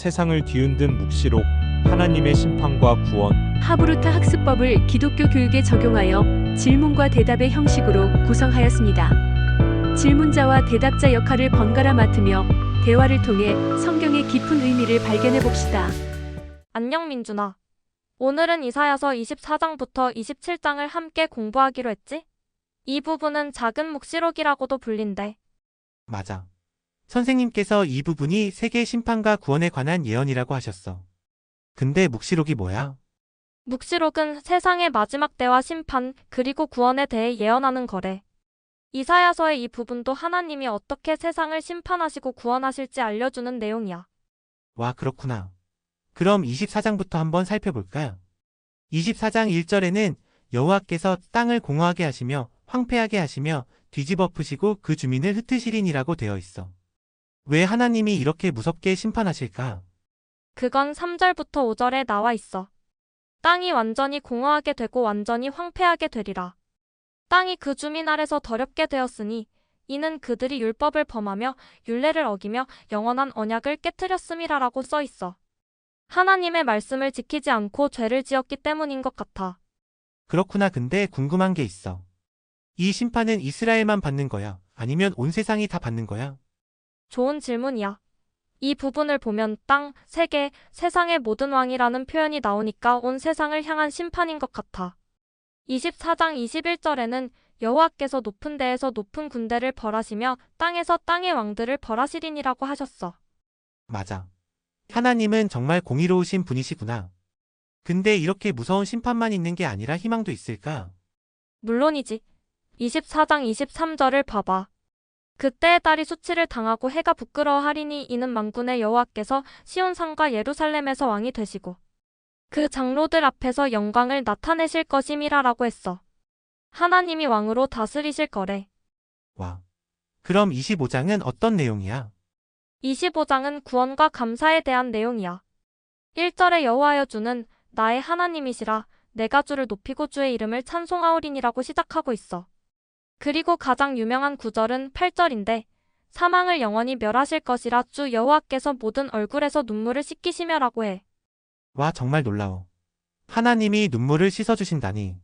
세상을 뒤흔든 묵시록, 하나님의 심판과 구원. 하브루트 학습법을 기독교 교육에 적용하여 질문과 대답의 형식으로 구성하였습니다. 질문자와 대답자 역할을 번갈아 맡으며 대화를 통해 성경의 깊은 의미를 발견해 봅시다. 안녕 민준아. 오늘은 이사야서 24장부터 27장을 함께 공부하기로 했지? 이 부분은 작은 묵시록이라고도 불린대. 맞아. 선생님께서 이 부분이 세계 심판과 구원에 관한 예언이라고 하셨어. 근데 묵시록이 뭐야? 묵시록은 세상의 마지막 때와 심판, 그리고 구원에 대해 예언하는 거래. 이사야서의 이 부분도 하나님이 어떻게 세상을 심판하시고 구원하실지 알려주는 내용이야. 와, 그렇구나. 그럼 24장부터 한번 살펴볼까? 24장 1절에는 여호와께서 땅을 공허하게 하시며 황폐하게 하시며 뒤집어 푸시고 그 주민을 흩으시리니라고 되어 있어. 왜 하나님이 이렇게 무섭게 심판하실까? 그건 3절부터 5절에 나와 있어. 땅이 완전히 공허하게 되고 완전히 황폐하게 되리라. 땅이 그 주민 아래서 더럽게 되었으니 이는 그들이 율법을 범하며 율례를 어기며 영원한 언약을 깨뜨렸음이라라고 써 있어. 하나님의 말씀을 지키지 않고 죄를 지었기 때문인 것 같아. 그렇구나. 근데 궁금한 게 있어. 이 심판은 이스라엘만 받는 거야? 아니면 온 세상이 다 받는 거야? 좋은 질문이야. 이 부분을 보면 땅, 세계, 세상의 모든 왕이라는 표현이 나오니까 온 세상을 향한 심판인 것 같아. 24장 21절에는 여호와께서 높은 데에서 높은 군대를 벌하시며 땅에서 땅의 왕들을 벌하시리니라고 하셨어. 맞아. 하나님은 정말 공의로우신 분이시구나. 근데 이렇게 무서운 심판만 있는 게 아니라 희망도 있을까? 물론이지. 24장 23절을 봐봐. 그때의 딸이 수치를 당하고 해가 부끄러워하리니 이는 만군의 여호와께서 시온산과 예루살렘에서 왕이 되시고 그 장로들 앞에서 영광을 나타내실 것임이라라고 했어. 하나님이 왕으로 다스리실 거래. 와. 그럼 25장은 어떤 내용이야? 25장은 구원과 감사에 대한 내용이야. 1절에 여호와여 주는 나의 하나님이시라 내가 주를 높이고 주의 이름을 찬송하오리니라고 시작하고 있어. 그리고 가장 유명한 구절은 8절인데 사망을 영원히 멸하실 것이라 주 여호와께서 모든 얼굴에서 눈물을 씻기시며라고 해. 와, 정말 놀라워. 하나님이 눈물을 씻어주신다니.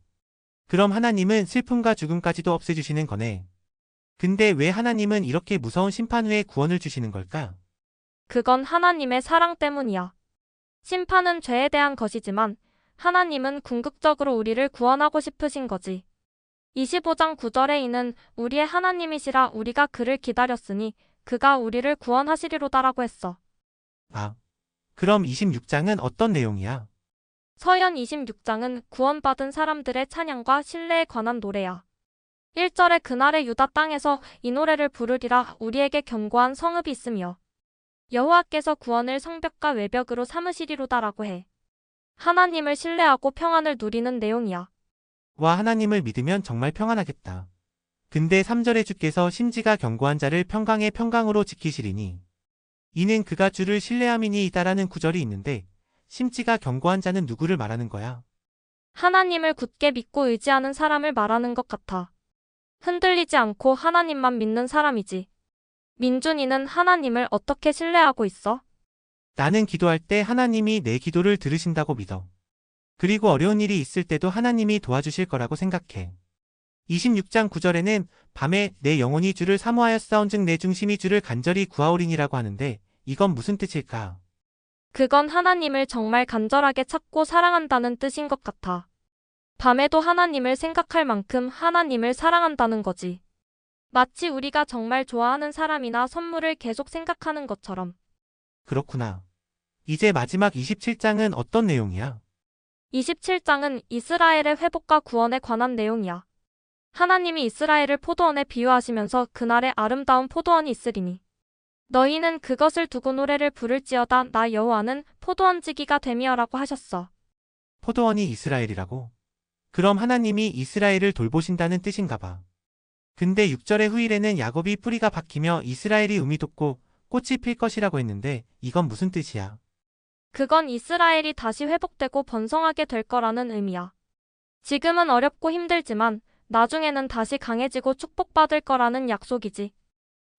그럼 하나님은 슬픔과 죽음까지도 없애주시는 거네. 근데 왜 하나님은 이렇게 무서운 심판 후에 구원을 주시는 걸까? 그건 하나님의 사랑 때문이야. 심판은 죄에 대한 것이지만 하나님은 궁극적으로 우리를 구원하고 싶으신 거지. 25장 9절에 이는 우리의 하나님이시라 우리가 그를 기다렸으니 그가 우리를 구원하시리로다라고 했어. 아, 그럼 26장은 어떤 내용이야? 서연 26장은 구원받은 사람들의 찬양과 신뢰에 관한 노래야. 1절에 그날의 유다 땅에서 이 노래를 부르리라 우리에게 견고한 성읍이 있으며 여호와께서 구원을 성벽과 외벽으로 삼으시리로다라고 해. 하나님을 신뢰하고 평안을 누리는 내용이야. 와, 하나님을 믿으면 정말 평안하겠다. 근데 3절에 주께서 심지가 견고한 자를 평강의 평강으로 지키시리니 이는 그가 주를 신뢰함이니이다라는 구절이 있는데 심지가 견고한 자는 누구를 말하는 거야? 하나님을 굳게 믿고 의지하는 사람을 말하는 것 같아. 흔들리지 않고 하나님만 믿는 사람이지. 민준이는 하나님을 어떻게 신뢰하고 있어? 나는 기도할 때 하나님이 내 기도를 들으신다고 믿어. 그리고 어려운 일이 있을 때도 하나님이 도와주실 거라고 생각해. 26장 9절에는 밤에 내 영혼이 주를 사모하였사온즉 내 중심이 주를 간절히 구하오리니라고 하는데 이건 무슨 뜻일까? 그건 하나님을 정말 간절하게 찾고 사랑한다는 뜻인 것 같아. 밤에도 하나님을 생각할 만큼 하나님을 사랑한다는 거지. 마치 우리가 정말 좋아하는 사람이나 선물을 계속 생각하는 것처럼. 그렇구나. 이제 마지막 27장은 어떤 내용이야? 27장은 이스라엘의 회복과 구원에 관한 내용이야. 하나님이 이스라엘을 포도원에 비유하시면서 그날에 아름다운 포도원이 있으리니 너희는 그것을 두고 노래를 부를지어다 나 여호와는 포도원지기가 됨이여라고 하셨어. 포도원이 이스라엘이라고? 그럼 하나님이 이스라엘을 돌보신다는 뜻인가 봐. 근데 6절의 후일에는 야곱이 뿌리가 박히며 이스라엘이 음이 돋고 꽃이 필 것이라고 했는데 이건 무슨 뜻이야? 그건 이스라엘이 다시 회복되고 번성하게 될 거라는 의미야. 지금은 어렵고 힘들지만 나중에는 다시 강해지고 축복받을 거라는 약속이지.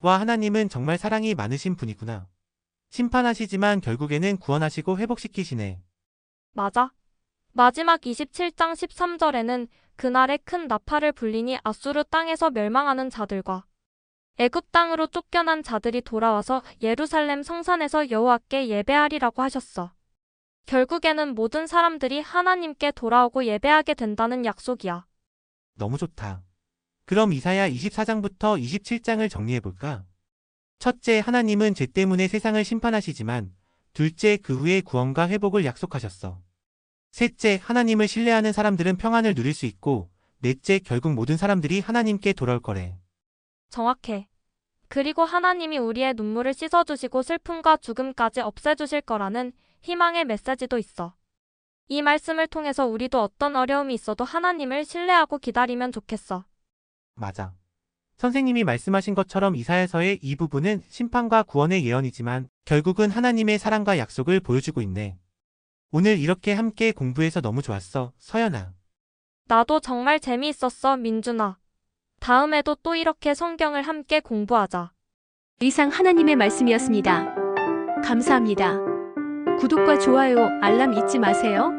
와, 하나님은 정말 사랑이 많으신 분이구나. 심판하시지만 결국에는 구원하시고 회복시키시네. 맞아. 마지막 27장 13절에는 그날에 큰 나팔을 불리니 아수르 땅에서 멸망하는 자들과 애굽 땅으로 쫓겨난 자들이 돌아와서 예루살렘 성산에서 여호와께 예배하리라고 하셨어. 결국에는 모든 사람들이 하나님께 돌아오고 예배하게 된다는 약속이야. 너무 좋다. 그럼 이사야 24장부터 27장을 정리해볼까? 첫째, 하나님은 죄 때문에 세상을 심판하시지만 둘째, 그 후에 구원과 회복을 약속하셨어. 셋째, 하나님을 신뢰하는 사람들은 평안을 누릴 수 있고 넷째, 결국 모든 사람들이 하나님께 돌아올 거래. 정확해. 그리고 하나님이 우리의 눈물을 씻어주시고 슬픔과 죽음까지 없애주실 거라는 희망의 메시지도 있어. 이 말씀을 통해서 우리도 어떤 어려움이 있어도 하나님을 신뢰하고 기다리면 좋겠어. 맞아. 선생님이 말씀하신 것처럼 이사야서의 이 부분은 심판과 구원의 예언이지만 결국은 하나님의 사랑과 약속을 보여주고 있네. 오늘 이렇게 함께 공부해서 너무 좋았어, 서연아. 나도 정말 재미있었어, 민준아. 다음에도 또 이렇게 성경을 함께 공부하자. 이상 하나님의 말씀이었습니다. 감사합니다. 구독과 좋아요, 알람 잊지 마세요.